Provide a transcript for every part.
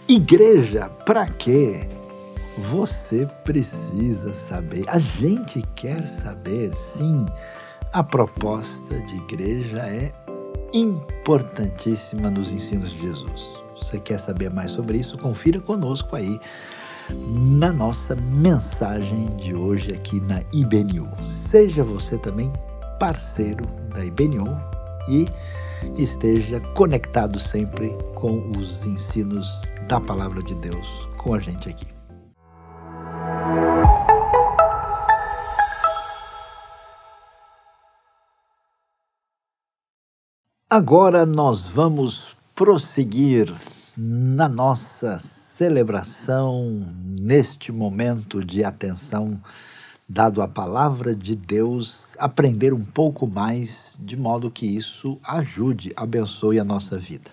Igreja, para quê? Você precisa saber. A gente quer saber, sim. A proposta de igreja é importantíssima nos ensinos de Jesus. Você quer saber mais sobre isso? Confira conosco aí na nossa mensagem de hoje aqui na IBNU. Seja você também parceiro da IBNU e esteja conectado sempre com os ensinos da Palavra de Deus com a gente aqui. Agora nós vamos prosseguir na nossa celebração, neste momento de atenção dado à Palavra de Deus, aprender um pouco mais, de modo que isso ajude, abençoe a nossa vida.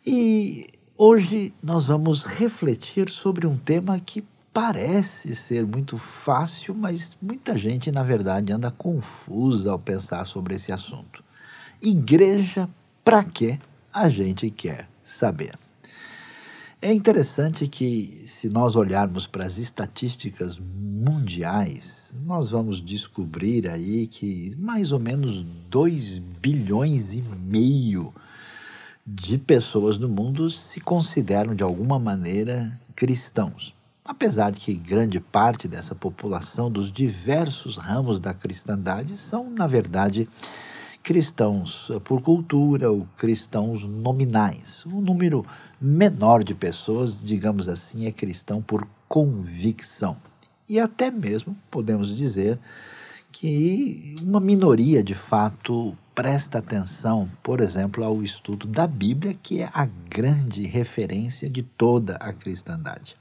E hoje nós vamos refletir sobre um tema que parece ser muito fácil, mas muita gente, na verdade, anda confusa ao pensar sobre esse assunto. Igreja, para quê? A gente quer saber. É interessante que, se nós olharmos para as estatísticas mundiais, nós vamos descobrir aí que mais ou menos 2,5 bilhões de pessoas no mundo se consideram, de alguma maneira, cristãos. Apesar de que grande parte dessa população dos diversos ramos da cristandade são, na verdade, cristãos por cultura ou cristãos nominais. Um número menor de pessoas, digamos assim, é cristão por convicção. E até mesmo podemos dizer que uma minoria, de fato, presta atenção, por exemplo, ao estudo da Bíblia, que é a grande referência de toda a cristandade.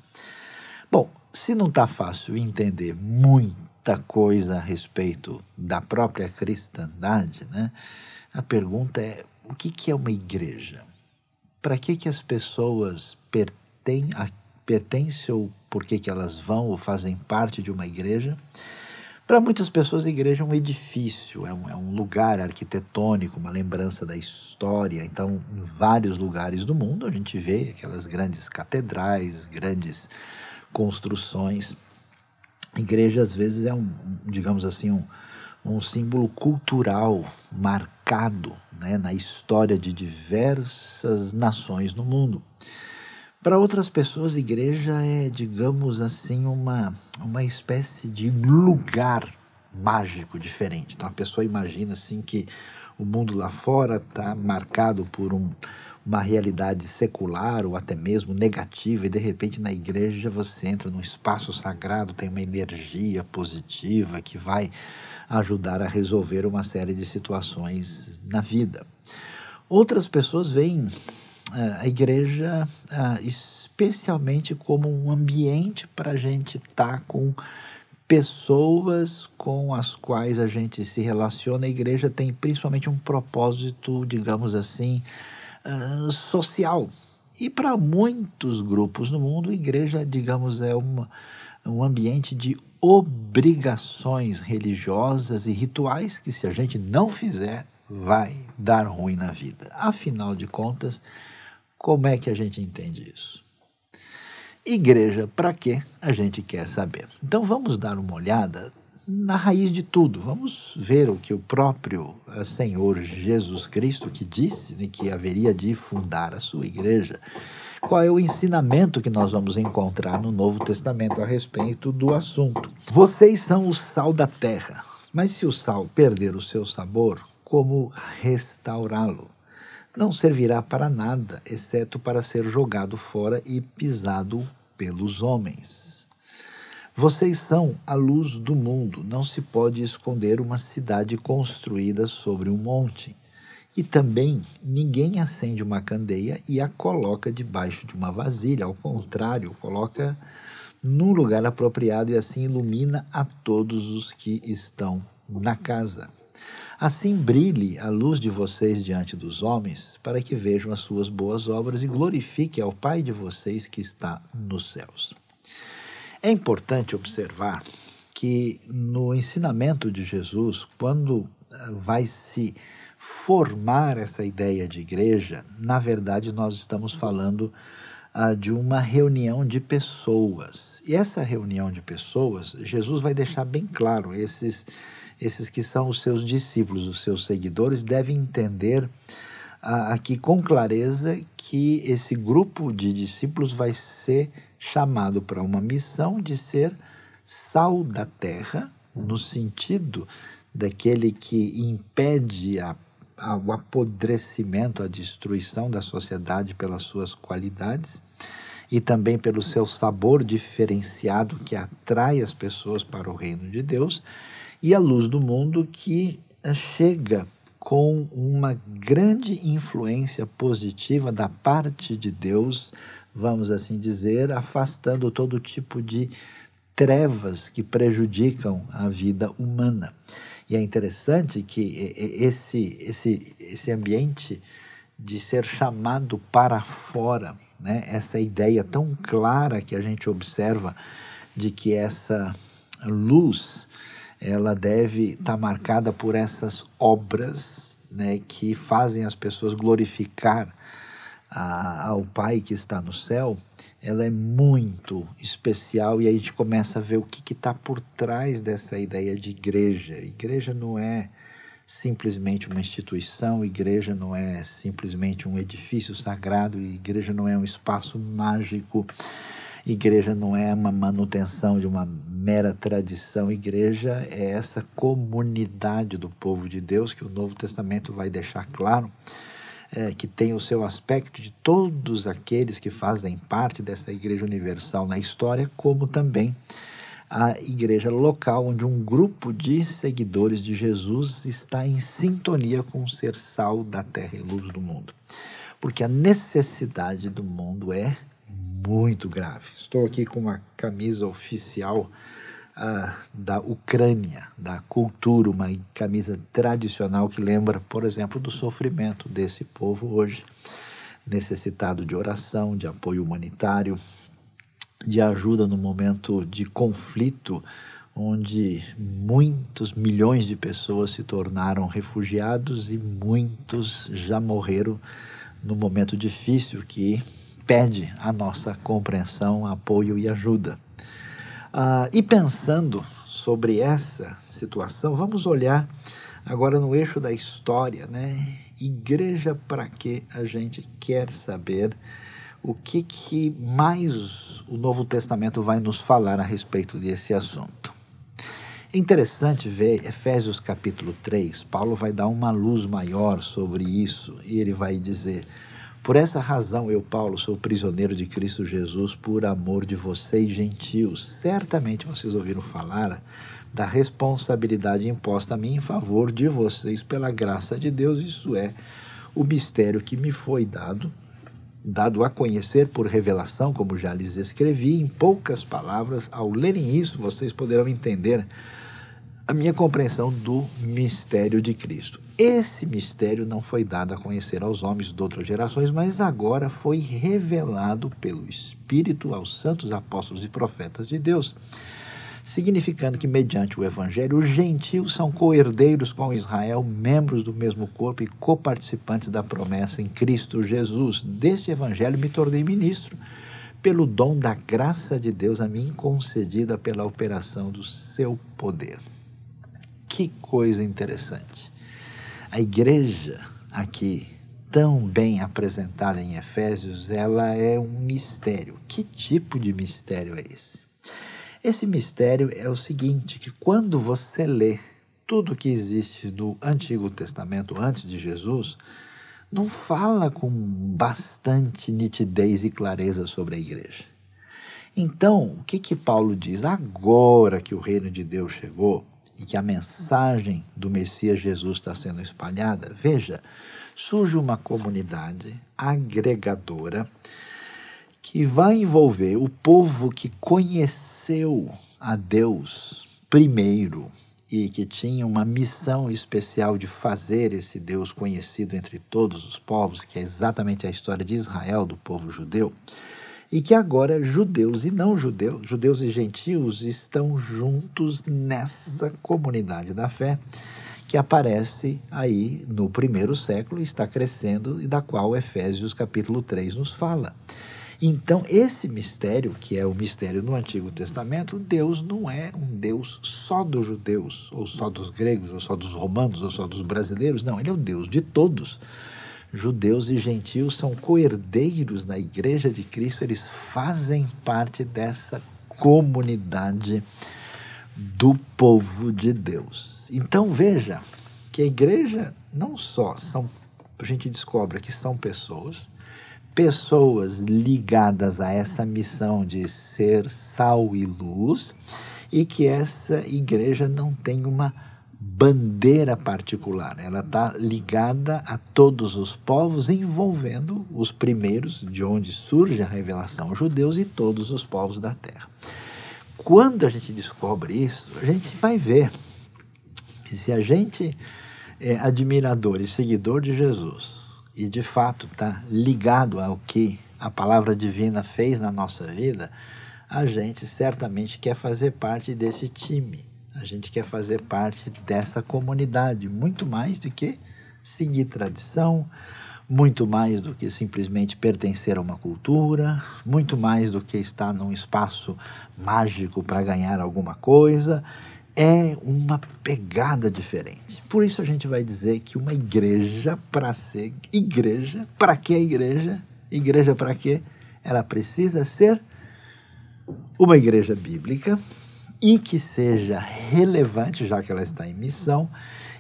Bom, se não está fácil entender muita coisa a respeito da própria cristandade, né? A pergunta é, o que é uma igreja? Para que as pessoas pertencem ou por que elas vão ou fazem parte de uma igreja? Para muitas pessoas, a igreja é um edifício, é um lugar arquitetônico, uma lembrança da história. Então, em vários lugares do mundo, a gente vê aquelas grandes catedrais, grandes construções. Igreja, às vezes, é digamos assim, um símbolo cultural marcado, né, na história de diversas nações no mundo. Para outras pessoas, a igreja é, digamos assim, uma espécie de lugar mágico diferente. Então, a pessoa imagina assim que o mundo lá fora está marcado por uma realidade secular ou até mesmo negativa, e de repente na igreja você entra num espaço sagrado, tem uma energia positiva que vai ajudar a resolver uma série de situações na vida. Outras pessoas veem a igreja especialmente como um ambiente para a gente estar com pessoas com as quais a gente se relaciona. A igreja tem principalmente um propósito, digamos assim, social. E para muitos grupos no mundo, a igreja, digamos, é um ambiente de obrigações religiosas e rituais que, se a gente não fizer, vai dar ruim na vida. Afinal de contas, como é que a gente entende isso? Igreja, para quê? A gente quer saber. Então vamos dar uma olhada na raiz de tudo. Vamos ver o que o próprio Senhor Jesus Cristo, que disse, né, que haveria de fundar a sua igreja. Qual é o ensinamento que nós vamos encontrar no Novo Testamento a respeito do assunto? Vocês são o sal da terra, mas se o sal perder o seu sabor, como restaurá-lo? Não servirá para nada, exceto para ser jogado fora e pisado pelos homens. Vocês são a luz do mundo. Não se pode esconder uma cidade construída sobre um monte. E também ninguém acende uma candeia e a coloca debaixo de uma vasilha. Ao contrário, coloca num lugar apropriado e assim ilumina a todos os que estão na casa. Assim brilhe a luz de vocês diante dos homens, para que vejam as suas boas obras e glorifiquem ao Pai de vocês que está nos céus. É importante observar que no ensinamento de Jesus, quando vai se formar essa ideia de igreja, na verdade nós estamos falando de uma reunião de pessoas. E essa reunião de pessoas, Jesus vai deixar bem claro, esses que são os seus discípulos, os seus seguidores, devem entender aqui com clareza que esse grupo de discípulos vai ser chamado para uma missão de ser sal da terra, no sentido daquele que impede o apodrecimento, a destruição da sociedade pelas suas qualidades e também pelo seu sabor diferenciado que atrai as pessoas para o reino de Deus, e a luz do mundo que chega com uma grande influência positiva da parte de Deus, vamos assim dizer, afastando todo tipo de trevas que prejudicam a vida humana. E é interessante que esse ambiente de ser chamado para fora, né, essa ideia tão clara que a gente observa de que essa luz ela deve estar marcada por essas obras, né, que fazem as pessoas glorificar ao Pai que está no céu. Ela é muito especial, e aí a gente começa a ver o que está por trás dessa ideia de igreja. Igreja não é simplesmente uma instituição, igreja não é simplesmente um edifício sagrado, igreja não é um espaço mágico, igreja não é uma manutenção de uma mera tradição. Igreja é essa comunidade do povo de Deus que o Novo Testamento vai deixar claro, que tem o seu aspecto de todos aqueles que fazem parte dessa igreja universal na história, como também a igreja local, onde um grupo de seguidores de Jesus está em sintonia com o ser sal da terra e luz do mundo. Porque a necessidade do mundo é muito grave. Estou aqui com uma camisa oficial da Ucrânia, da cultura, uma camisa tradicional que lembra, por exemplo, do sofrimento desse povo hoje, necessitado de oração, de apoio humanitário, de ajuda no momento de conflito, onde muitos milhões de pessoas se tornaram refugiados e muitos já morreram no momento difícil que pede a nossa compreensão, apoio e ajuda. E pensando sobre essa situação, vamos olhar agora no eixo da história, né? Igreja, para que a gente quer saber o que mais o Novo Testamento vai nos falar a respeito desse assunto. É interessante ver Efésios capítulo 3, Paulo vai dar uma luz maior sobre isso, e ele vai dizer: por essa razão eu, Paulo, sou prisioneiro de Cristo Jesus por amor de vocês, gentios. Certamente vocês ouviram falar da responsabilidade imposta a mim em favor de vocês pela graça de Deus. Isso é o mistério que me foi dado a conhecer por revelação, como já lhes escrevi. Em poucas palavras, ao lerem isso, vocês poderão entender a minha compreensão do mistério de Cristo. Esse mistério não foi dado a conhecer aos homens de outras gerações, mas agora foi revelado pelo Espírito aos santos apóstolos e profetas de Deus, significando que, mediante o Evangelho, os gentios são co-herdeiros com Israel, membros do mesmo corpo e coparticipantes da promessa em Cristo Jesus. Deste Evangelho me tornei ministro, pelo dom da graça de Deus a mim concedida pela operação do seu poder. Que coisa interessante. A igreja aqui, tão bem apresentada em Efésios, ela é um mistério. Que tipo de mistério é esse? Esse mistério é o seguinte, que quando você lê tudo que existe do Antigo Testamento antes de Jesus, não fala com bastante nitidez e clareza sobre a igreja. Então, o que Paulo diz? Agora que o reino de Deus chegou e que a mensagem do Messias Jesus está sendo espalhada, veja, surge uma comunidade agregadora que vai envolver o povo que conheceu a Deus primeiro e que tinha uma missão especial de fazer esse Deus conhecido entre todos os povos, que é exatamente a história de Israel, do povo judeu, e que agora judeus e não judeus, judeus e gentios, estão juntos nessa comunidade da fé que aparece aí no primeiro século e está crescendo, e da qual Efésios capítulo 3 nos fala. Então, esse mistério, que é o mistério no Antigo Testamento, Deus não é um Deus só dos judeus, ou só dos gregos, ou só dos romanos, ou só dos brasileiros. Não, ele é o Deus de todos. Judeus e gentios são coerdeiros na Igreja de Cristo, eles fazem parte dessa comunidade do povo de Deus. Então, veja que a igreja não só são, a gente descobre que são pessoas ligadas a essa missão de ser sal e luz, e que essa igreja não tem uma bandeira particular, ela está ligada a todos os povos, envolvendo os primeiros, de onde surge a revelação, os judeus e todos os povos da terra. Quando a gente descobre isso, a gente vai ver que se a gente é admirador e seguidor de Jesus, e de fato está ligado ao que a palavra divina fez na nossa vida, a gente certamente quer fazer parte desse time, a gente quer fazer parte dessa comunidade, muito mais do que seguir tradição, muito mais do que simplesmente pertencer a uma cultura, muito mais do que estar num espaço mágico para ganhar alguma coisa. É uma pegada diferente. Por isso a gente vai dizer que uma igreja, para ser igreja, para que igreja? Igreja para quê? Ela precisa ser uma igreja bíblica e que seja relevante, já que ela está em missão,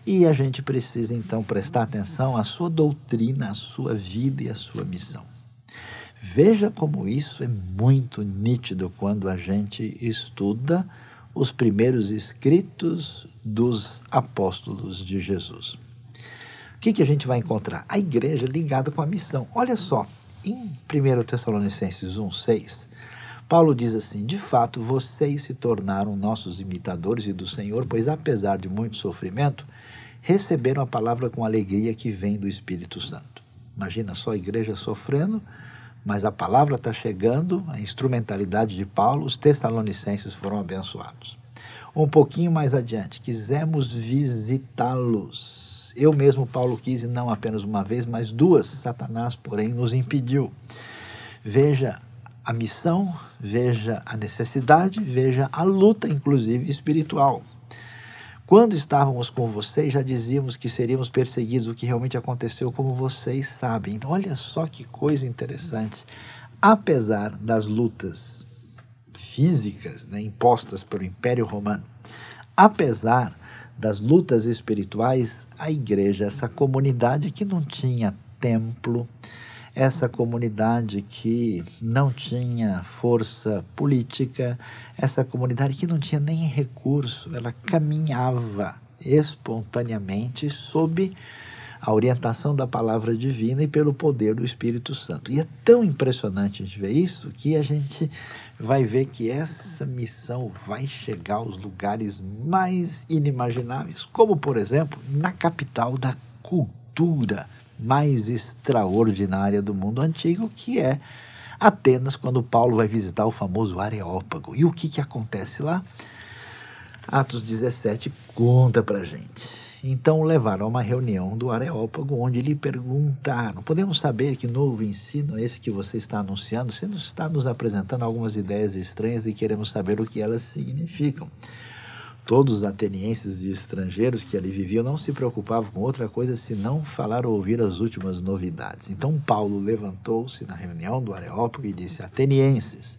e a gente precisa então prestar atenção à sua doutrina, à sua vida e à sua missão. Veja como isso é muito nítido quando a gente estuda os primeiros escritos dos apóstolos de Jesus. O que a gente vai encontrar? A igreja ligada com a missão. Olha só, em 1 Tessalonicenses 1,6, Paulo diz assim: de fato, vocês se tornaram nossos imitadores e do Senhor, pois apesar de muito sofrimento, receberam a palavra com alegria que vem do Espírito Santo. Imagina só a igreja sofrendo, mas a palavra está chegando, a instrumentalidade de Paulo, os tessalonicenses foram abençoados. Um pouquinho mais adiante, quisemos visitá-los. Eu mesmo, Paulo, quis, e não apenas uma vez, mas duas. Satanás, porém, nos impediu. Veja a missão, veja a necessidade, veja a luta, inclusive espiritual. Quando estávamos com vocês, já dizíamos que seríamos perseguidos, o que realmente aconteceu, como vocês sabem. Então, olha só que coisa interessante. Apesar das lutas físicas, né, impostas pelo Império Romano, apesar das lutas espirituais, a igreja, essa comunidade que não tinha templo, essa comunidade que não tinha força política, essa comunidade que não tinha nem recurso, ela caminhava espontaneamente sob a orientação da palavra divina e pelo poder do Espírito Santo. E é tão impressionante a gente ver isso, que a gente vai ver que essa missão vai chegar aos lugares mais inimagináveis, como, por exemplo, na capital da cultura mais extraordinária do mundo antigo, que é Atenas, quando Paulo vai visitar o famoso Areópago. E o que acontece lá? Atos 17 conta pra gente. Então o levaram a uma reunião do Areópago, onde lhe perguntaram: podemos saber que novo ensino é esse que você está anunciando? Você nos está nos apresentando algumas ideias estranhas e queremos saber o que elas significam. Todos os atenienses e estrangeiros que ali viviam não se preocupavam com outra coisa senão falar ou ouvir as últimas novidades. Então Paulo levantou-se na reunião do Areópago e disse: atenienses,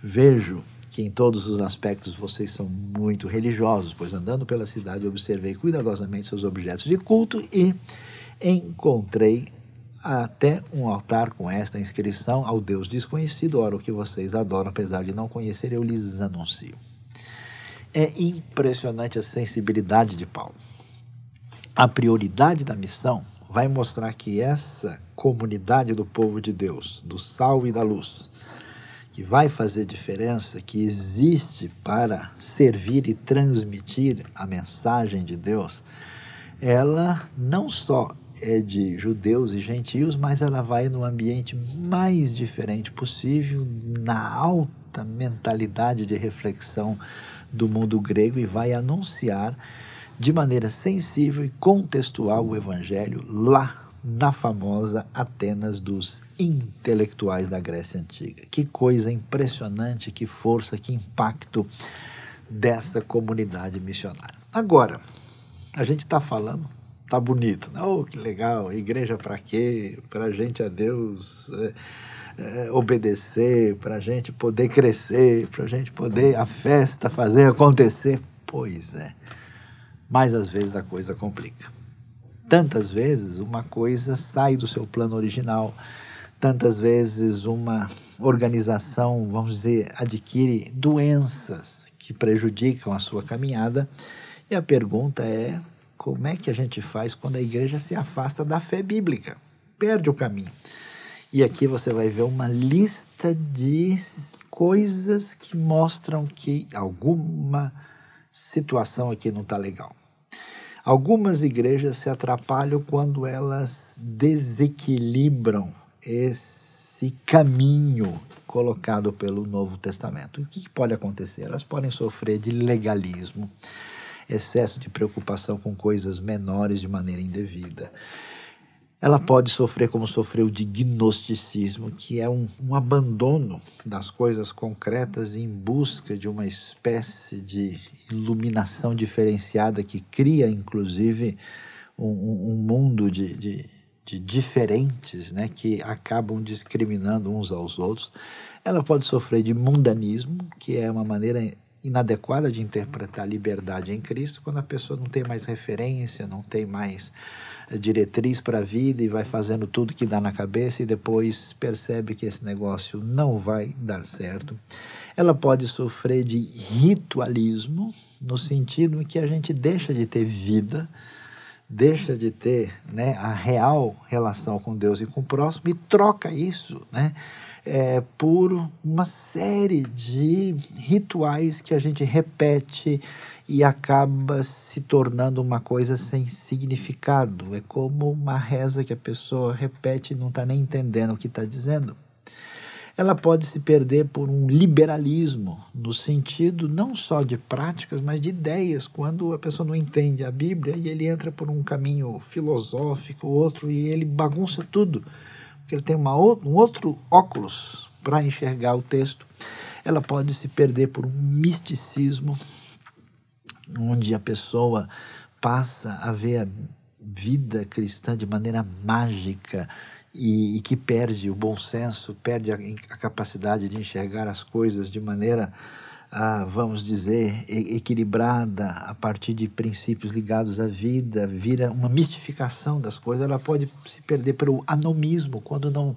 vejo que em todos os aspectos vocês são muito religiosos, pois andando pela cidade observei cuidadosamente seus objetos de culto e encontrei até um altar com esta inscrição: ao Deus desconhecido, ora o que vocês adoram, apesar de não conhecer, eu lhes anuncio. É impressionante a sensibilidade de Paulo. A prioridade da missão vai mostrar que essa comunidade do povo de Deus, do sal e da luz, que vai fazer diferença, que existe para servir e transmitir a mensagem de Deus, ela não só é de judeus e gentios, mas ela vai no ambiente mais diferente possível, na alta mentalidade de reflexão do mundo grego, e vai anunciar de maneira sensível e contextual o evangelho lá na famosa Atenas dos intelectuais da Grécia Antiga. Que coisa impressionante, que força, que impacto dessa comunidade missionária. Agora, a gente está falando, tá bonito, né? Oh, que legal, igreja para quê? Para a gente a Deus obedecer, para a gente poder crescer, para a gente poder a festa fazer acontecer. Pois é, mas às vezes a coisa complica. Tantas vezes uma coisa sai do seu plano original, tantas vezes uma organização, vamos dizer, adquire doenças que prejudicam a sua caminhada. E a pergunta é, como é que a gente faz quando a igreja se afasta da fé bíblica? Perde o caminho. E aqui você vai ver uma lista de coisas que mostram que alguma situação aqui não está legal. Algumas igrejas se atrapalham quando elas desequilibram esse caminho colocado pelo Novo Testamento. O que pode acontecer? Elas podem sofrer de legalismo, excesso de preocupação com coisas menores de maneira indevida. Ela pode sofrer como sofreu de gnosticismo, que é um abandono das coisas concretas em busca de uma espécie de iluminação diferenciada que cria, inclusive, um mundo de diferentes, né, que acabam discriminando uns aos outros. Ela pode sofrer de mundanismo, que é uma maneira inadequada de interpretar a liberdade em Cristo, quando a pessoa não tem mais referência, não tem mais diretriz para a vida e vai fazendo tudo que dá na cabeça e depois percebe que esse negócio não vai dar certo. Ela pode sofrer de ritualismo, no sentido em que a gente deixa de ter vida, deixa de ter, né, a real relação com Deus e com o próximo e troca isso, né, por uma série de rituais que a gente repete e acaba se tornando uma coisa sem significado. É como uma reza que a pessoa repete e não está nem entendendo o que está dizendo. Ela pode se perder por um liberalismo, no sentido não só de práticas, mas de ideias, quando a pessoa não entende a Bíblia e ele entra por um caminho filosófico, outro, e ele bagunça tudo, porque ele tem um outro óculos para enxergar o texto. Ela pode se perder por um misticismo, onde a pessoa passa a ver a vida cristã de maneira mágica e que perde o bom senso, perde a capacidade de enxergar as coisas de maneira, vamos dizer, equilibrada, a partir de princípios ligados à vida, vira uma mistificação das coisas. Ela pode se perder pelo anomismo, quando não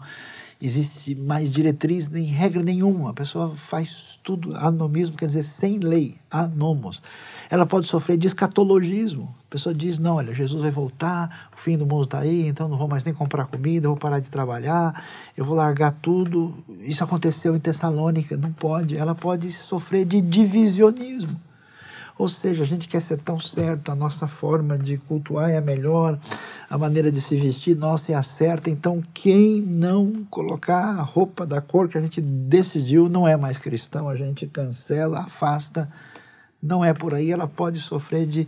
existe mais diretriz nem regra nenhuma, a pessoa faz tudo, anomismo quer dizer sem lei, anomos. Ela pode sofrer de escatologismo, a pessoa diz, não, olha, Jesus vai voltar, o fim do mundo está aí, então não vou mais nem comprar comida, eu vou parar de trabalhar, eu vou largar tudo. Isso aconteceu em Tessalônica, não pode. Ela pode sofrer de divisionismo. Ou seja, a gente quer ser tão certo, a nossa forma de cultuar é a melhor, a maneira de se vestir nossa é a certa, então quem não colocar a roupa da cor que a gente decidiu não é mais cristão, a gente cancela, afasta, não é por aí. Ela pode sofrer de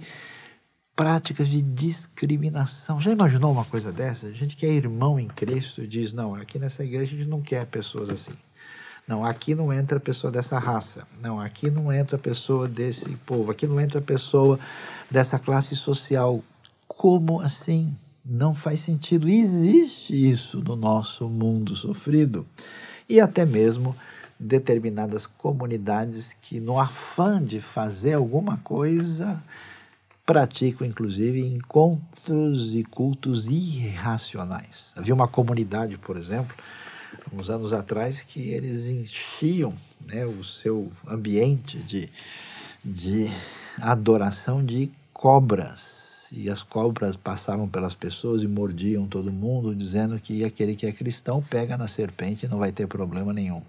práticas de discriminação. Já imaginou uma coisa dessa? A gente que é irmão em Cristo diz, não, aqui nessa igreja a gente não quer pessoas assim. Não, aqui não entra pessoa dessa raça. Não, aqui não entra pessoa desse povo. Aqui não entra pessoa dessa classe social. Como assim? Não faz sentido. Existe isso no nosso mundo sofrido. E até mesmo determinadas comunidades que, no afã de fazer alguma coisa, praticam, inclusive, encontros e cultos irracionais. Havia uma comunidade, por exemplo, uns anos atrás, que eles enchiam, né, o seu ambiente de adoração de cobras. E as cobras passavam pelas pessoas e mordiam todo mundo, dizendo que aquele que é cristão pega na serpente e não vai ter problema nenhum.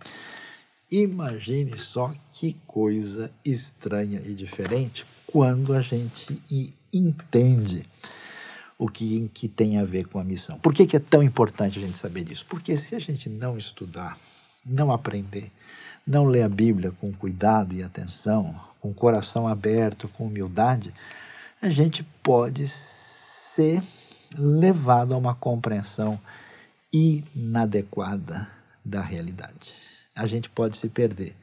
Imagine só que coisa estranha e diferente quando a gente entende o que tem a ver com a missão. Por que é tão importante a gente saber disso? Porque se a gente não estudar, não aprender, não ler a Bíblia com cuidado e atenção, com o coração aberto, com humildade, a gente pode ser levado a uma compreensão inadequada da realidade. A gente pode se perder.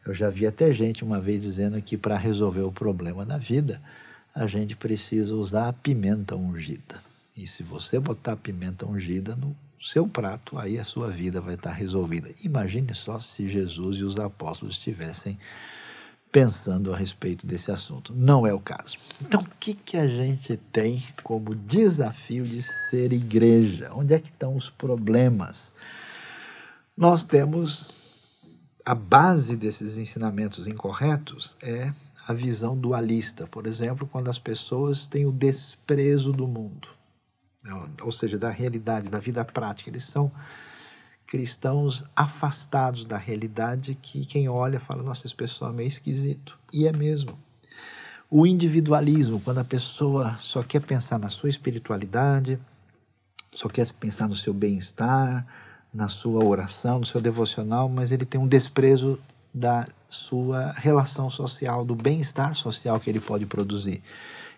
Eu já vi até gente uma vez dizendo que para resolver o problema da vida, a gente precisa usar a pimenta ungida. E se você botar a pimenta ungida no seu prato, aí a sua vida vai estar resolvida. Imagine só se Jesus e os apóstolos estivessem pensando a respeito desse assunto. Não é o caso. Então, o que a gente tem como desafio de ser igreja? Onde é que estão os problemas? Nós temos a base desses ensinamentos incorretos é a visão dualista. Por exemplo, quando as pessoas têm o desprezo do mundo, ou seja, da realidade, da vida prática. Eles são cristãos afastados da realidade que quem olha fala, nossa, esse pessoal é meio esquisito. E é mesmo. O individualismo, quando a pessoa só quer pensar na sua espiritualidade, só quer pensar no seu bem-estar, na sua oração, no seu devocional, mas ele tem um desprezo da sua relação social, do bem-estar social que ele pode produzir.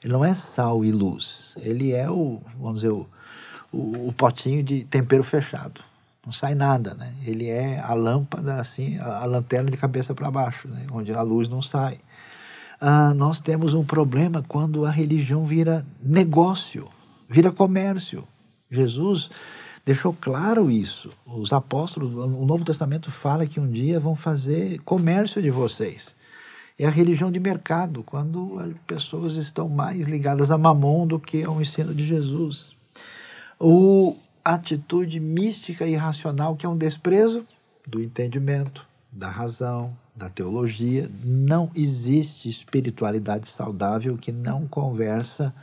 Ele não é sal e luz, ele é vamos dizer, o potinho de tempero fechado. Não sai nada, né? Ele é a lâmpada, assim, a lanterna de cabeça para baixo, né? Onde a luz não sai. Nós temos um problema quando a religião vira negócio, vira comércio. Jesus deixou claro isso. Os apóstolos, o Novo Testamento fala que um dia vão fazer comércio de vocês. É a religião de mercado, quando as pessoas estão mais ligadas a mamon do que ao ensino de Jesus. A atitude mística e racional, que é um desprezo do entendimento, da razão, da teologia. Não existe espiritualidade saudável que não conversa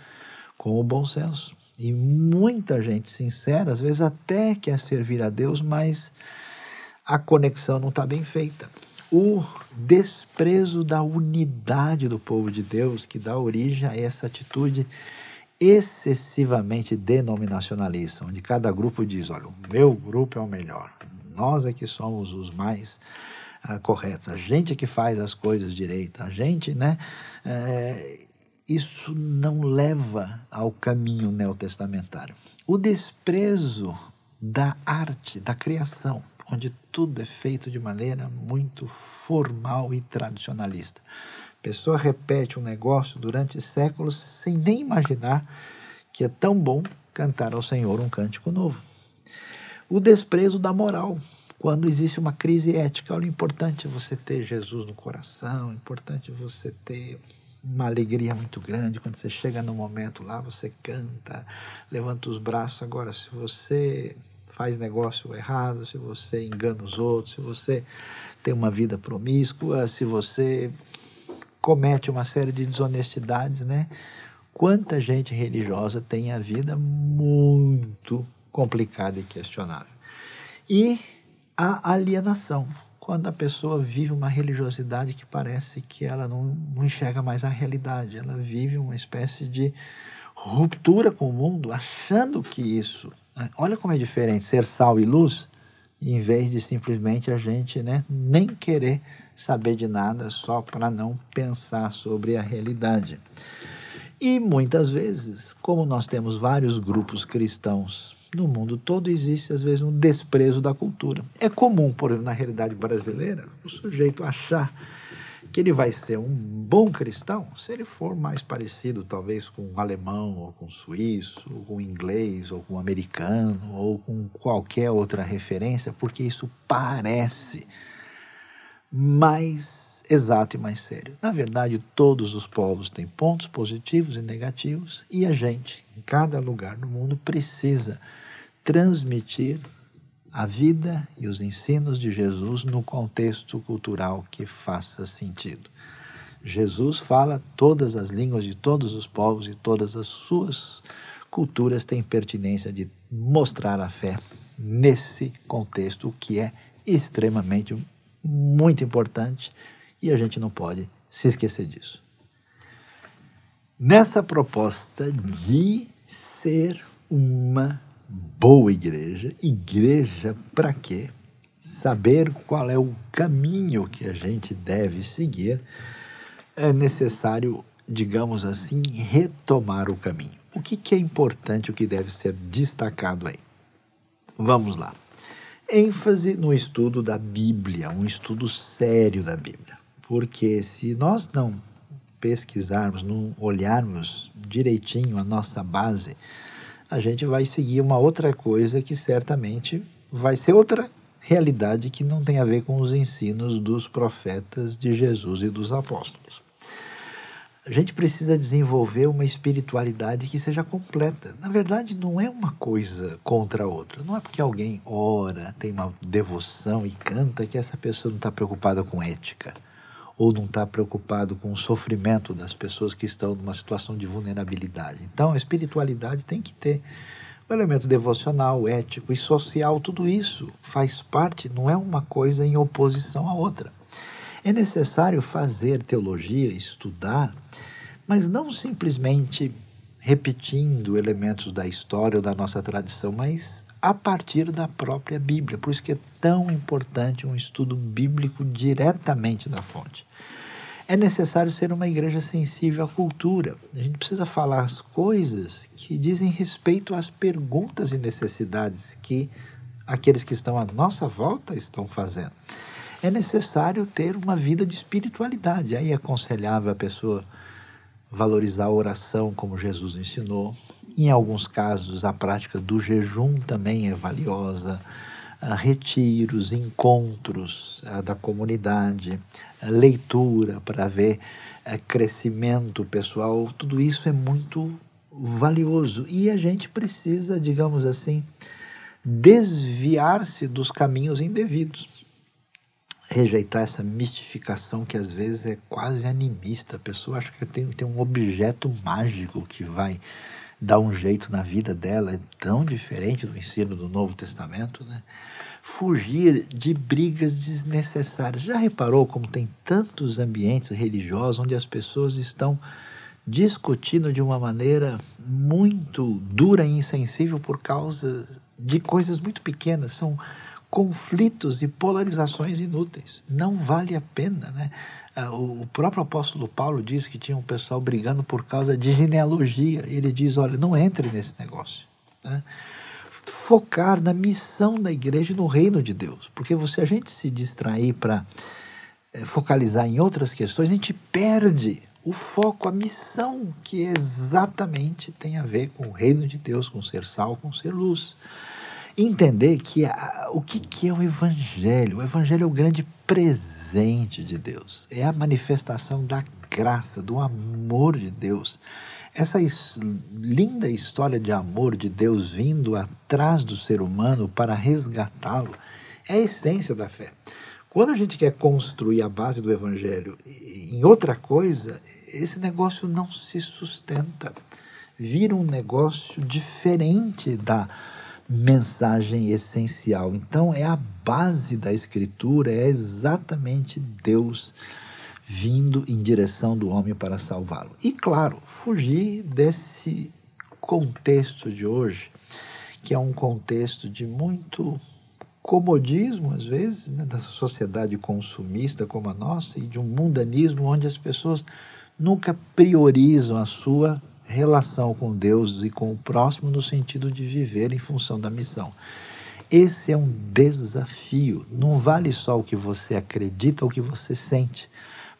com o bom senso. E muita gente sincera, às vezes até quer servir a Deus, mas a conexão não está bem feita. O desprezo da unidade do povo de Deus, que dá origem a essa atitude excessivamente denominacionalista, onde cada grupo diz, olha, o meu grupo é o melhor, nós é que somos os mais corretos, a gente é que faz as coisas direito, a gente, né? Isso não leva ao caminho neotestamentário. O desprezo da arte, da criação, onde tudo é feito de maneira muito formal e tradicionalista. A pessoa repete um negócio durante séculos sem nem imaginar que é tão bom cantar ao Senhor um cântico novo. O desprezo da moral, quando existe uma crise ética. Olha, o importante é você ter Jesus no coração, o importante é você ter uma alegria muito grande. Quando você chega no momento lá, você canta, levanta os braços. Agora, se você faz negócio errado, se você engana os outros, se você tem uma vida promíscua, se você comete uma série de desonestidades, né? Quanta gente religiosa tem a vida muito complicada e questionável. E a alienação, quando a pessoa vive uma religiosidade que parece que ela não enxerga mais a realidade, ela vive uma espécie de ruptura com o mundo, achando que isso... Olha como é diferente ser sal e luz, em vez de simplesmente a gente, né, nem querer saber de nada só para não pensar sobre a realidade. E muitas vezes, como nós temos vários grupos cristãos no mundo todo, existe às vezes um desprezo da cultura. É comum, por exemplo, na realidade brasileira, o sujeito achar que ele vai ser um bom cristão se ele for mais parecido talvez com um alemão, ou com um suíço, ou com um inglês, ou com um americano, ou com qualquer outra referência, porque isso parece mais exato e mais sério. Na verdade, todos os povos têm pontos positivos e negativos, e a gente, em cada lugar do mundo, precisa transmitir a vida e os ensinos de Jesus no contexto cultural que faça sentido. Jesus fala todas as línguas de todos os povos e todas as suas culturas têm pertinência de mostrar a fé nesse contexto, que é extremamente muito importante, e a gente não pode se esquecer disso. Nessa proposta de ser uma boa igreja, igreja para quê? Saber qual é o caminho que a gente deve seguir, é necessário, digamos assim, retomar o caminho. O que é importante, o que deve ser destacado aí? Vamos lá. ênfase no estudo da Bíblia, um estudo sério da Bíblia. Porque se nós não pesquisarmos, não olharmos direitinho a nossa base, a gente vai seguir uma outra coisa que certamente vai ser outra realidade que não tem a ver com os ensinos dos profetas de Jesus e dos apóstolos. A gente precisa desenvolver uma espiritualidade que seja completa. Na verdade, não é uma coisa contra a outra. Não é porque alguém ora, tem uma devoção e canta que essa pessoa não está preocupada com ética ou não está preocupado com o sofrimento das pessoas que estão numa situação de vulnerabilidade. Então, a espiritualidade tem que ter o elemento devocional, ético e social. Tudo isso faz parte, não é uma coisa em oposição à outra. É necessário fazer teologia, estudar, mas não simplesmente repetindo elementos da história ou da nossa tradição, mas a partir da própria Bíblia. Por isso que é tão importante um estudo bíblico diretamente da fonte. É necessário ser uma igreja sensível à cultura. A gente precisa falar as coisas que dizem respeito às perguntas e necessidades que aqueles que estão à nossa volta estão fazendo. É necessário ter uma vida de espiritualidade. Aí é aconselhável a pessoa valorizar a oração como Jesus ensinou. Em alguns casos, a prática do jejum também é valiosa. Retiros, encontros da comunidade, leitura para ver crescimento pessoal, tudo isso é muito valioso. E a gente precisa, digamos assim, desviar-se dos caminhos indevidos. Rejeitar essa mistificação que às vezes é quase animista. A pessoa acha que tem um objeto mágico que vai dar um jeito na vida dela. É tão diferente do ensino do Novo Testamento, né? Fugir de brigas desnecessárias. Já reparou como tem tantos ambientes religiosos onde as pessoas estão discutindo de uma maneira muito dura e insensível por causa de coisas muito pequenas? São conflitos e polarizações inúteis. Não vale a pena, né? O próprio apóstolo Paulo diz que tinha um pessoal brigando por causa de genealogia. Ele diz, olha, não entre nesse negócio, né? Focar na missão da igreja e no reino de Deus. Porque se a gente se distrair para focalizar em outras questões, a gente perde o foco, a missão que exatamente tem a ver com o reino de Deus, com ser sal, com ser luz. Entender que o que é o Evangelho? O Evangelho é o grande presente de Deus. É a manifestação da graça, do amor de Deus. Essa linda história de amor de Deus vindo atrás do ser humano para resgatá-lo é a essência da fé. Quando a gente quer construir a base do Evangelho em outra coisa, esse negócio não se sustenta. Vira um negócio diferente da mensagem essencial. Então, é a base da Escritura, é exatamente Deus vindo em direção do homem para salvá-lo. E, claro, fugir desse contexto de hoje, que é um contexto de muito comodismo, às vezes, né, dessa sociedade consumista como a nossa, e de um mundanismo onde as pessoas nunca priorizam a sua relação com Deus e com o próximo no sentido de viver em função da missão. Esse é um desafio. Não vale só o que você acredita ou o que você sente,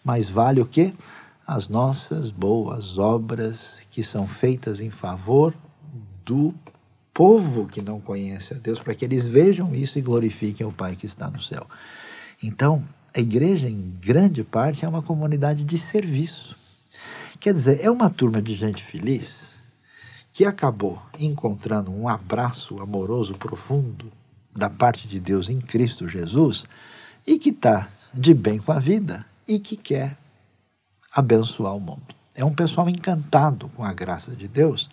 mas vale o quê? As nossas boas obras que são feitas em favor do povo que não conhece a Deus, para que eles vejam isso e glorifiquem o Pai que está no céu. Então, a igreja, em grande parte, é uma comunidade de serviço. Quer dizer, é uma turma de gente feliz que acabou encontrando um abraço amoroso profundo da parte de Deus em Cristo Jesus e que está de bem com a vida e que quer abençoar o mundo. É um pessoal encantado com a graça de Deus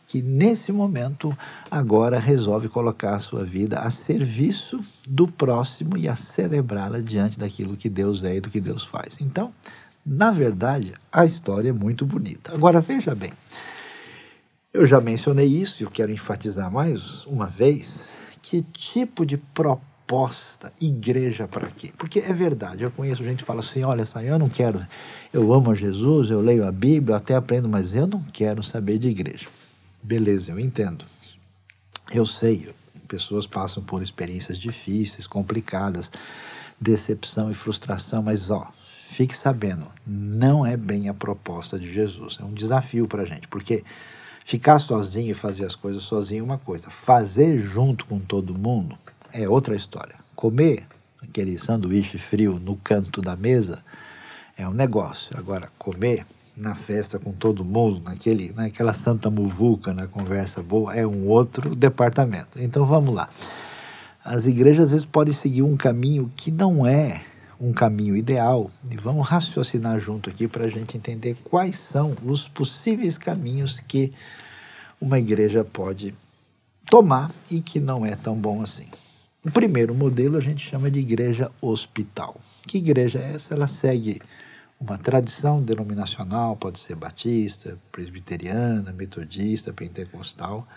que nesse momento agora resolve colocar a sua vida a serviço do próximo e a celebrá-la diante daquilo que Deus é e do que Deus faz. Então, na verdade, a história é muito bonita. Agora, veja bem, eu já mencionei isso e eu quero enfatizar mais uma vez, que tipo de proposta, igreja para quê? Porque é verdade, eu conheço gente que fala assim, olha, eu não quero, eu amo a Jesus, eu leio a Bíblia, eu até aprendo, mas eu não quero saber de igreja. beleza, eu entendo. Eu sei, pessoas passam por experiências difíceis, complicadas, decepção e frustração, mas fique sabendo, não é bem a proposta de Jesus. É um desafio para a gente, porque ficar sozinho e fazer as coisas sozinho é uma coisa, fazer junto com todo mundo é outra história. Comer aquele sanduíche frio no canto da mesa é um negócio. Agora, comer na festa com todo mundo, naquela santa muvuca, na conversa boa, é um outro departamento. Então vamos lá. As igrejas às vezes podem seguir um caminho que não é um caminho ideal, e vamos raciocinar junto aqui para a gente entender quais são os possíveis caminhos que uma igreja pode tomar e que não é tão bom assim. O primeiro modelo a gente chama de igreja hospital. Que igreja é essa? Ela segue uma tradição denominacional, pode ser batista, presbiteriana, metodista, pentecostal.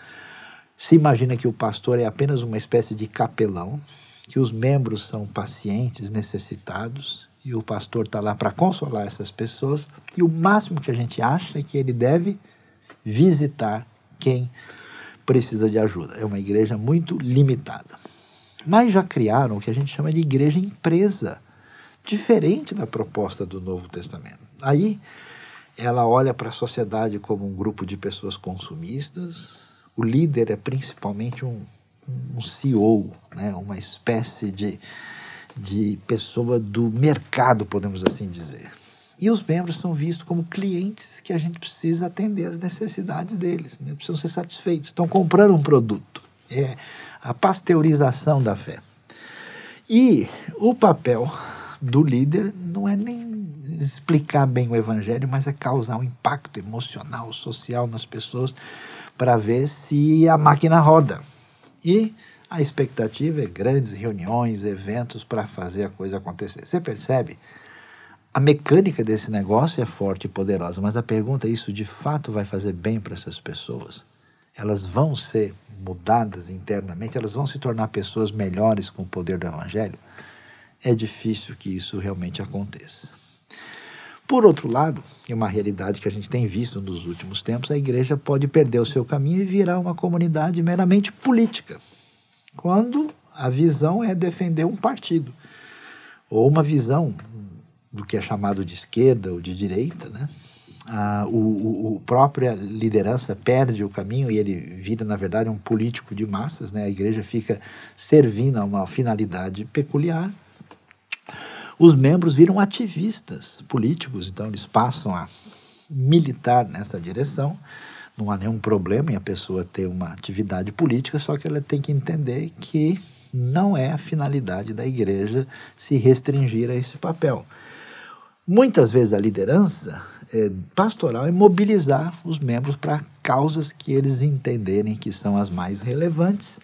Se imagina que o pastor é apenas uma espécie de capelão, que os membros são pacientes, necessitados, e o pastor está lá para consolar essas pessoas, e o máximo que a gente acha é que ele deve visitar quem precisa de ajuda. É uma igreja muito limitada. Mas já criaram o que a gente chama de igreja empresa, diferente da proposta do Novo Testamento. Aí ela olha para a sociedade como um grupo de pessoas consumistas, o líder é principalmente um CEO, né? Uma espécie de pessoa do mercado, podemos assim dizer. E os membros são vistos como clientes que a gente precisa atender às necessidades deles, né? Precisam ser satisfeitos, estão comprando um produto. É a pasteurização da fé. E o papel do líder não é nem explicar bem o evangelho, mas é causar um impacto emocional, social nas pessoas para ver se a máquina roda. E a expectativa é grandes reuniões, eventos para fazer a coisa acontecer. Você percebe? A mecânica desse negócio é forte e poderosa, mas a pergunta é: isso de fato vai fazer bem para essas pessoas? Elas vão ser mudadas internamente? Elas vão se tornar pessoas melhores com o poder do evangelho? É difícil que isso realmente aconteça. Por outro lado, é uma realidade que a gente tem visto nos últimos tempos, a igreja pode perder o seu caminho e virar uma comunidade meramente política, quando a visão é defender um partido, ou uma visão do que é chamado de esquerda ou de direita, né? A própria liderança perde o caminho e ele vira, na verdade, um político de massas, né? A igreja fica servindo a uma finalidade peculiar. Os membros viram ativistas políticos, então eles passam a militar nessa direção. Não há nenhum problema em a pessoa ter uma atividade política, só que ela tem que entender que não é a finalidade da igreja se restringir a esse papel. Muitas vezes a liderança pastoral é mobilizar os membros para causas que eles entenderem que são as mais relevantes,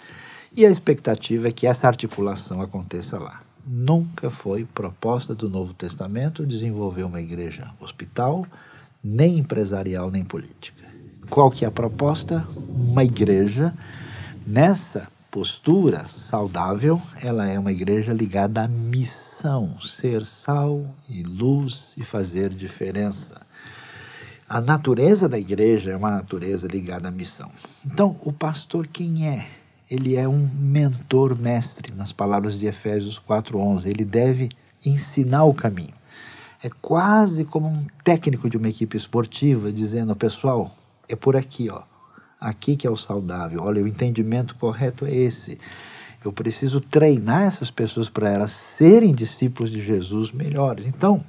e a expectativa é que essa articulação aconteça lá. Nunca foi proposta do Novo Testamento desenvolver uma igreja hospital, nem empresarial, nem política. Qual que é a proposta? Uma igreja, nessa postura saudável, ela é uma igreja ligada à missão, ser sal e luz e fazer diferença. A natureza da igreja é uma natureza ligada à missão. Então, o pastor quem é? Ele é um mentor mestre, nas palavras de Efésios 4:11. Ele deve ensinar o caminho. É quase como um técnico de uma equipe esportiva dizendo: pessoal, é por aqui, ó. Aqui que é o saudável. Olha, o entendimento correto é esse. Eu preciso treinar essas pessoas para elas serem discípulos de Jesus melhores. Então,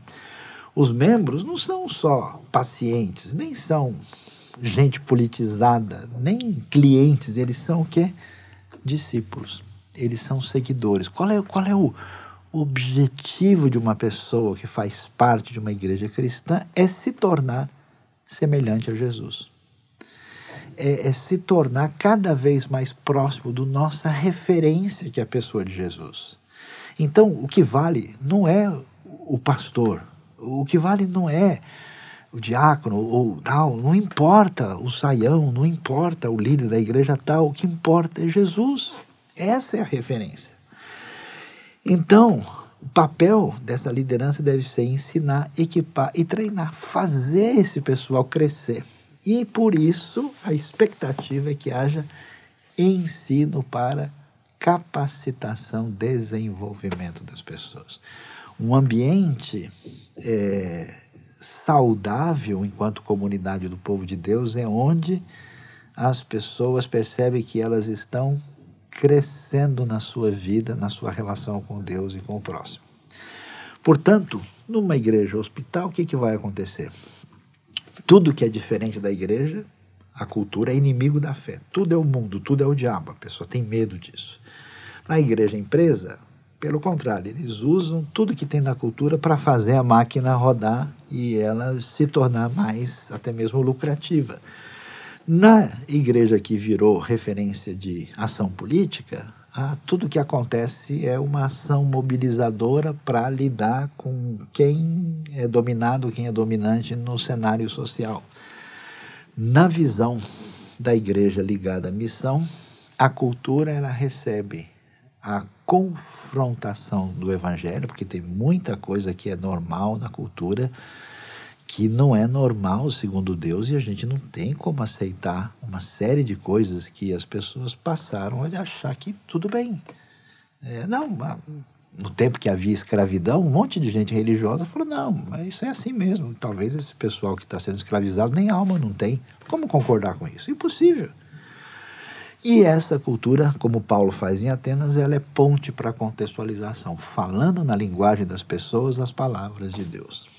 os membros não são só pacientes, nem são gente politizada, nem clientes. Eles são o quê? Discípulos. Eles são seguidores. Qual é o objetivo de uma pessoa que faz parte de uma igreja cristã? É se tornar semelhante a Jesus. É se tornar cada vez mais próximo da nossa referência, que é a pessoa de Jesus. Então, o que vale não é o pastor, o que vale não é o diácono ou tal, não importa o saião, não importa o líder da igreja tal, o que importa é Jesus. Essa é a referência. Então, o papel dessa liderança deve ser ensinar, equipar e treinar, fazer esse pessoal crescer. E por isso a expectativa é que haja ensino para capacitação, desenvolvimento das pessoas. Um ambiente saudável enquanto comunidade do povo de Deus é onde as pessoas percebem que elas estão crescendo na sua vida, na sua relação com Deus e com o próximo. Portanto, numa igreja hospital, o que vai acontecer? Tudo que é diferente da igreja, a cultura, é inimigo da fé. Tudo é o mundo, tudo é o diabo. A pessoa tem medo disso. Na igreja empresa, pelo contrário, eles usam tudo que tem na cultura para fazer a máquina rodar e ela se tornar mais, até mesmo lucrativa. Na igreja que virou referência de ação política, tudo que acontece é uma ação mobilizadora para lidar com quem é dominado, quem é dominante no cenário social. Na visão da igreja ligada à missão, a cultura ela recebe a confrontação do evangelho, porque tem muita coisa que é normal na cultura que não é normal segundo Deus, e a gente não tem como aceitar uma série de coisas que as pessoas passaram a achar que tudo bem. No tempo que havia escravidão, um monte de gente religiosa falou, não, mas isso é assim mesmo. Talvez esse pessoal que está sendo escravizado nem alma não tem. Como concordar com isso? Impossível. E essa cultura, como Paulo faz em Atenas, ela é ponte para a contextualização, falando na linguagem das pessoas as palavras de Deus.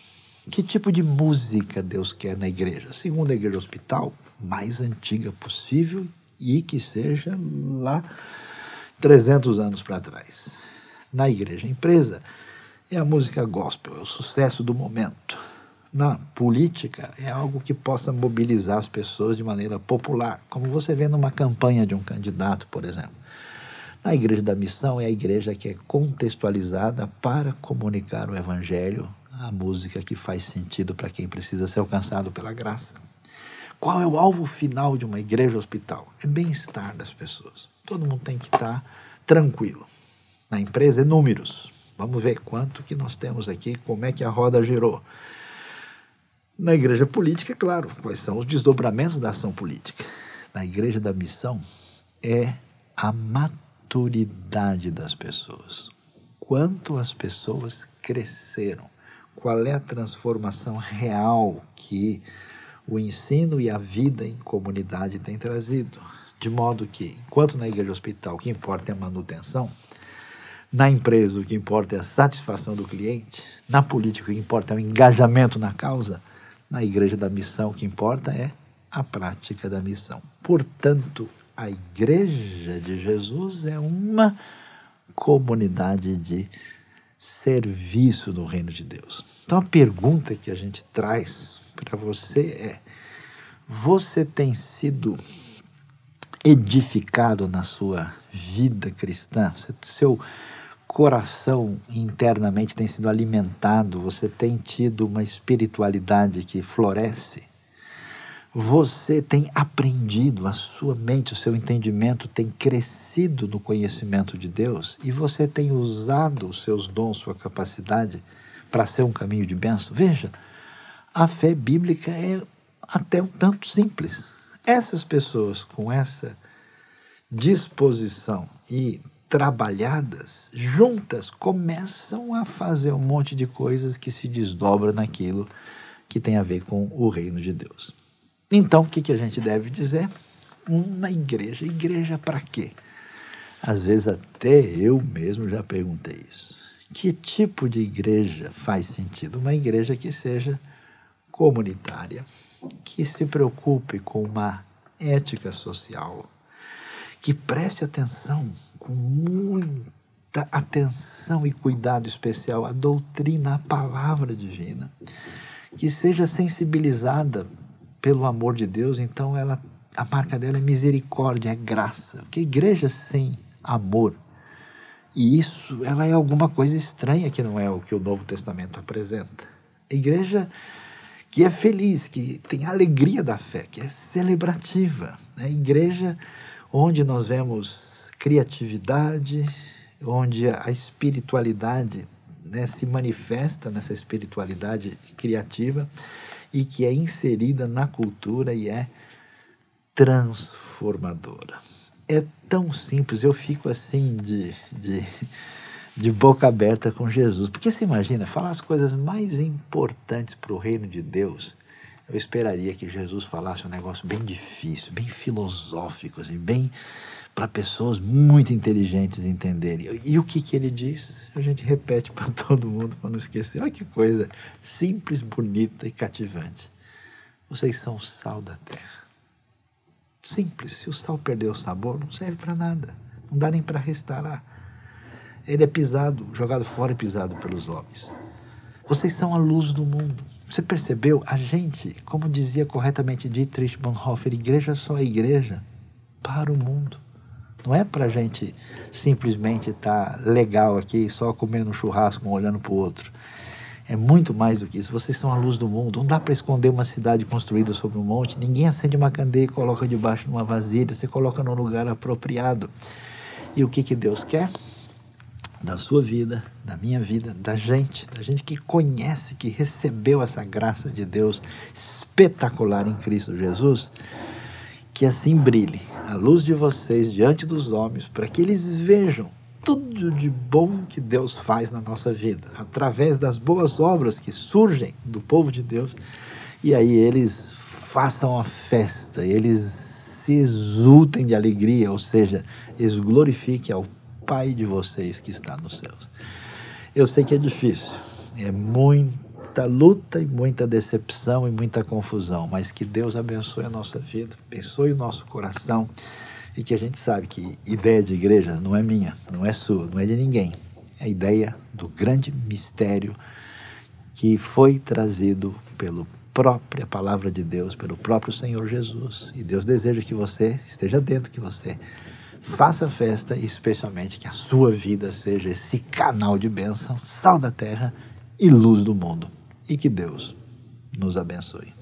Que tipo de música Deus quer na igreja? Segundo a igreja hospital, mais antiga possível e que seja lá 300 anos para trás. Na igreja empresa, é a música gospel, é o sucesso do momento. Na política, é algo que possa mobilizar as pessoas de maneira popular, como você vê numa campanha de um candidato, por exemplo. Na igreja da missão, é a igreja que é contextualizada para comunicar o evangelho, a música que faz sentido para quem precisa ser alcançado pela graça. Qual é o alvo final de uma igreja hospital? É bem-estar das pessoas. Todo mundo tem que estar tranquilo. Na empresa é números. Vamos ver quanto que nós temos aqui, como é que a roda girou. Na igreja política, claro, quais são os desdobramentos da ação política. Na igreja da missão é a maturidade das pessoas. Quanto as pessoas cresceram. Qual é a transformação real que o ensino e a vida em comunidade têm trazido? De modo que, enquanto na igreja hospital o que importa é a manutenção, na empresa o que importa é a satisfação do cliente, na política o que importa é o engajamento na causa, na igreja da missão o que importa é a prática da missão. Portanto, a igreja de Jesus é uma comunidade de serviço no reino de Deus. Então a pergunta que a gente traz para você é: você tem sido edificado na sua vida cristã? Seu coração internamente tem sido alimentado? Você tem tido uma espiritualidade que floresce? Você tem aprendido, a sua mente, o seu entendimento tem crescido no conhecimento de Deus e você tem usado os seus dons, sua capacidade para ser um caminho de bênção? Veja, a fé bíblica é até um tanto simples. Essas pessoas com essa disposição e trabalhadas, juntas, começam a fazer um monte de coisas que se desdobram naquilo que tem a ver com o reino de Deus. Então, o que a gente deve dizer? Uma igreja. Igreja para quê? Às vezes até eu mesmo já perguntei isso. Que tipo de igreja faz sentido? Uma igreja que seja comunitária, que se preocupe com uma ética social, que preste atenção, com muita atenção e cuidado especial à doutrina, à palavra divina, que seja sensibilizada pelo amor de Deus. Então a marca dela é misericórdia, é graça. Porque igreja sem amor, e isso ela é alguma coisa estranha que não é o que o Novo Testamento apresenta. A igreja que é feliz, que tem a alegria da fé, que é celebrativa. A igreja onde nós vemos criatividade, onde a espiritualidade, se manifesta nessa espiritualidade criativa, e que é inserida na cultura e é transformadora. É tão simples, eu fico assim de boca aberta com Jesus. Porque você imagina, falar as coisas mais importantes para o reino de Deus, eu esperaria que Jesus falasse um negócio bem difícil, bem filosófico, assim, bem para pessoas muito inteligentes entenderem. E o que ele diz? A gente repete para todo mundo, para não esquecer. Olha que coisa simples, bonita e cativante. Vocês são o sal da terra. Simples, se o sal perder o sabor, não serve para nada. Não dá nem para restaurar. Ele é pisado, jogado fora e pisado pelos homens. Vocês são a luz do mundo. Você percebeu? A gente, como dizia corretamente Dietrich Bonhoeffer, igreja só é igreja para o mundo. Não é para a gente simplesmente estar legal aqui, só comendo um churrasco, um olhando para o outro. É muito mais do que isso. Vocês são a luz do mundo. Não dá para esconder uma cidade construída sobre um monte. Ninguém acende uma candeia e coloca debaixo de uma vasilha. Você coloca num lugar apropriado. E o que Deus quer? Da sua vida, da minha vida, da gente que conhece, que recebeu essa graça de Deus espetacular em Cristo Jesus, que assim brilhe a luz de vocês diante dos homens, para que eles vejam tudo de bom que Deus faz na nossa vida, através das boas obras que surgem do povo de Deus, e aí eles façam a festa, eles se exultem de alegria, ou seja, eles glorifiquem ao Pai de vocês que está nos céus. Eu sei que é difícil, é muita luta e muita decepção e muita confusão, mas que Deus abençoe a nossa vida, abençoe o nosso coração, e que a gente sabe que ideia de igreja não é minha, não é sua, não é de ninguém. É a ideia do grande mistério que foi trazido pela própria palavra de Deus, pelo próprio Senhor Jesus. E Deus deseja que você esteja dentro, que você faça festa e especialmente que a sua vida seja esse canal de bênção, sal da terra e luz do mundo. E que Deus nos abençoe.